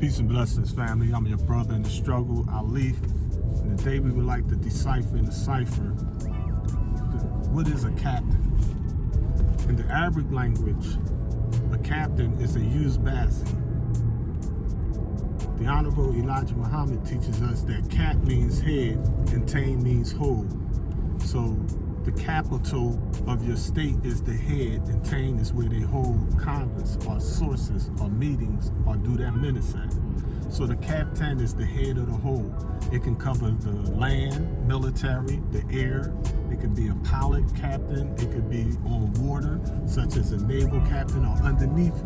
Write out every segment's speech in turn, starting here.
Peace and blessings, family. I'm your brother in the struggle, Alif. And today we would like to decipher and decipher what is a captain. In the Arabic language, a captain is a Yuzbasi. The Honorable Elijah Muhammad teaches us that Cap means head and Tain means whole. So the capital of your state is the head, and Tain is where they hold Congress or sources or meetings or do their minutes at. So the captain is the head of the whole. It can cover the land, military, the air. It could be a pilot captain. It could be on water, such as a naval captain, or underneath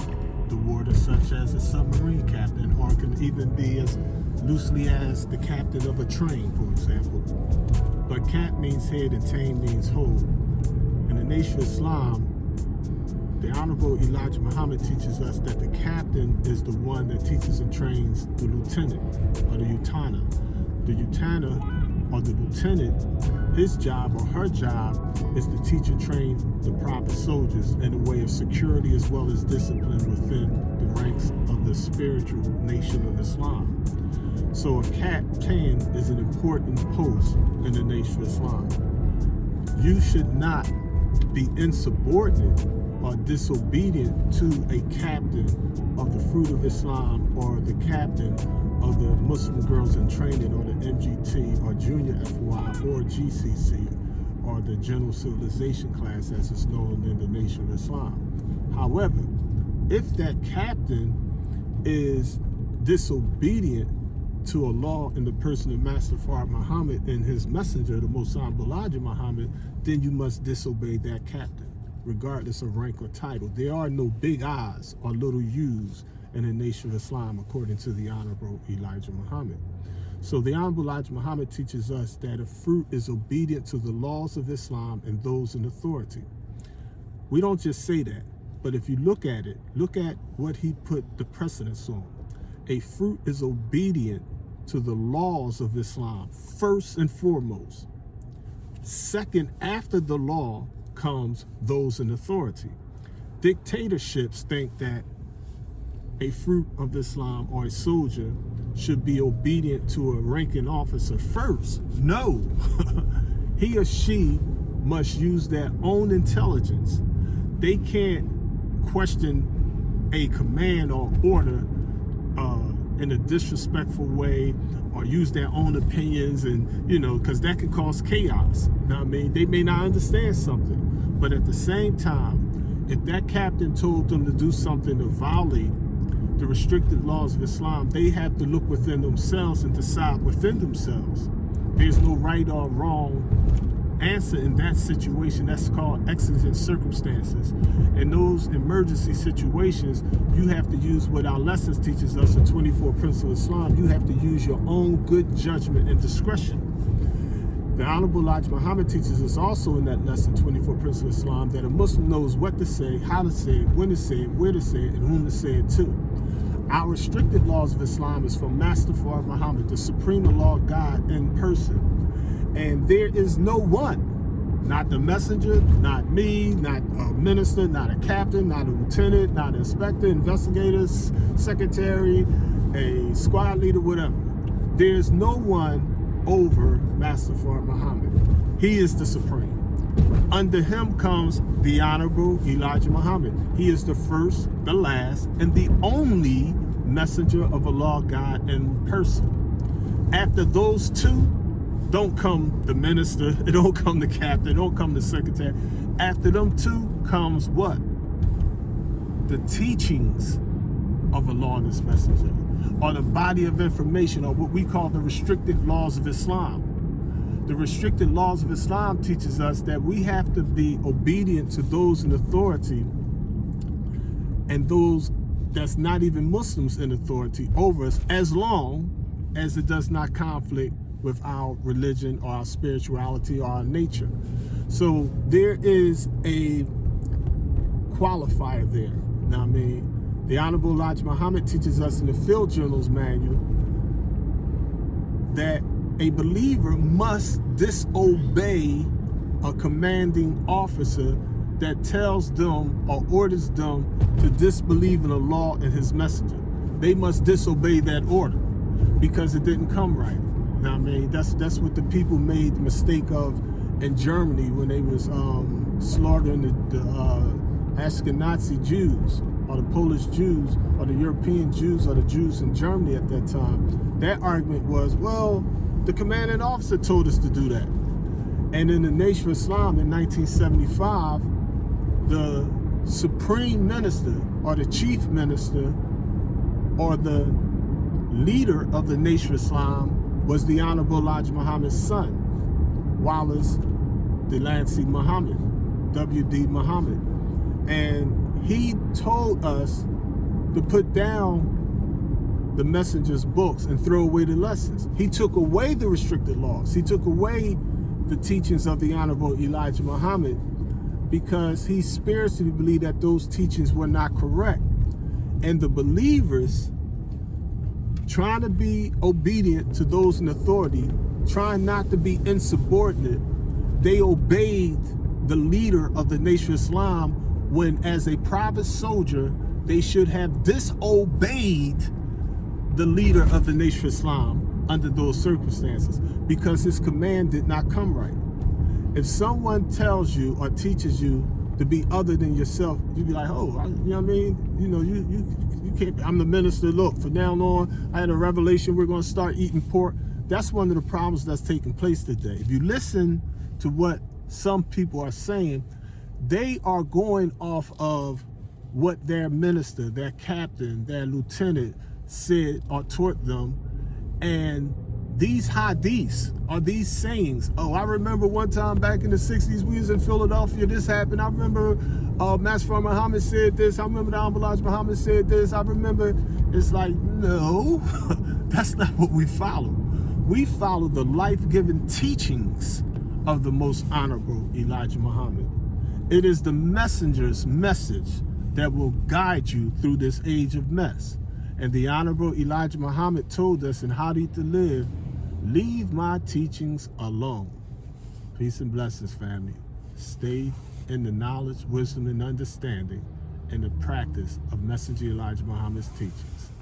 the water, such as a submarine captain, or it can even be as loosely as the captain of a train, for example. But Cap means head and Tain means whole. In the nation of Islam, the Honorable Elijah Muhammad teaches us that the captain is the one that teaches and trains the lieutenant or the utana. The utana or the lieutenant, his job or her job is to teach and train the proper soldiers in a way of security as well as discipline within the ranks of the spiritual nation of Islam. So a captain is an important post in the nation of Islam. You should not be insubordinate or disobedient to a captain of the Fruit of Islam or the captain of the Muslim Girls in Training or the MGT or Junior FY or GCC or the General Civilization class as it's known in the nation of Islam. However, if that captain is disobedient to Allah in the person of Master Fard Muhammad and his messenger, the Most Honorable Elijah Muhammad, then you must disobey that captain, regardless of rank or title. There are no big I's or little U's in the nation of Islam, according to the Honorable Elijah Muhammad. So the Honorable Elijah Muhammad teaches us that a fruit is obedient to the laws of Islam and those in authority. We don't just say that, but if you look at it, look at what he put the precedence on. A fruit is obedient to the laws of Islam, first and foremost. Second, after the law, comes those in authority. Dictatorships think that a fruit of Islam or a soldier should be obedient to a ranking officer first. No, he or she must use their own intelligence. They can't question a command or order in a disrespectful way or use their own opinions, and because that could cause chaos. You know what I mean? They may not understand something, but at the same time, if that captain told them to do something to violate the restricted laws of Islam, they have to look within themselves and decide within themselves. There's no right or wrong answer in that situation. That's called exigent circumstances. In those emergency situations, you have to use what our lessons teaches us in 24 Principles of Islam. You have to use your own good judgment and discretion. The Honorable Elijah Muhammad teaches us also in that lesson, 24 Principles of Islam, that a Muslim knows what to say, how to say it, when to say it, where to say it, and whom to say it to. Our restricted laws of Islam is from Master Fard Muhammad, the Supreme Law God in person. And there is no one, not the messenger, not me, not a minister, not a captain, not a lieutenant, not an inspector, investigators, secretary, a squad leader, whatever. There's no one over Master Fard Muhammad. He is the supreme. Under him comes the Honorable Elijah Muhammad. He is the first, the last, and the only messenger of Allah God in person. After those two, don't come the minister, it don't come the captain, don't come the secretary. After them two comes what? The teachings of Allah and his messenger, or the body of information, or what we call the restricted laws of Islam. The restricted laws of Islam teaches us that we have to be obedient to those in authority and those that's not even Muslims in authority over us, as long as it does not conflict with our religion or our spirituality or our nature. So there is a qualifier there. Now, I mean, the Honorable Elijah Muhammad teaches us in the Field Journals manual that a believer must disobey a commanding officer that tells them or orders them to disbelieve in Allah and his messenger. they must disobey that order because it didn't come right. Now, I mean, that's what the people made the mistake of in Germany when they was slaughtering the Ashkenazi Jews, or the Polish Jews, or the European Jews, or the Jews in Germany at that time. Their argument was, well, the commanding officer told us to do that. And in the Nation of Islam in 1975, the supreme minister, or the chief minister, or the leader of the Nation of Islam was the Honorable Elijah Muhammad's son, Wallace Delancey Muhammad, W.D. Muhammad. And he told us to put down the messenger's books and throw away the lessons. He took away the restricted laws. He took away the teachings of the Honorable Elijah Muhammad because he spiritually believed that those teachings were not correct. And the believers, trying to be obedient to those in authority, trying not to be insubordinate, they obeyed the leader of the Nation of Islam when, as a private soldier, they should have disobeyed the leader of the Nation of Islam under those circumstances because his command did not come right. If someone tells you or teaches you to be other than yourself, you'd be like, oh, you know what I mean? You know, you can't, I'm the minister, look, from now on, I had a revelation, we're going to start eating pork. That's one of the problems that's taking place today. If you listen to what some people are saying, they are going off of what their minister, their captain, their lieutenant said or taught them. And these hadiths are these sayings. Oh, I remember one time back in the 60s, we was in Philadelphia, this happened. I remember Master Muhammad said this. I remember the Honorable Elijah Muhammad said this. I remember, it's like, no, that's not what we follow. We follow the life-giving teachings of the most Honorable Elijah Muhammad. It is the messenger's message that will guide you through this age of mess. And the Honorable Elijah Muhammad told us in Hadith to live, leave my teachings alone. Peace and blessings, family. Stay in the knowledge, wisdom, and understanding and the practice of Messenger Elijah Muhammad's teachings.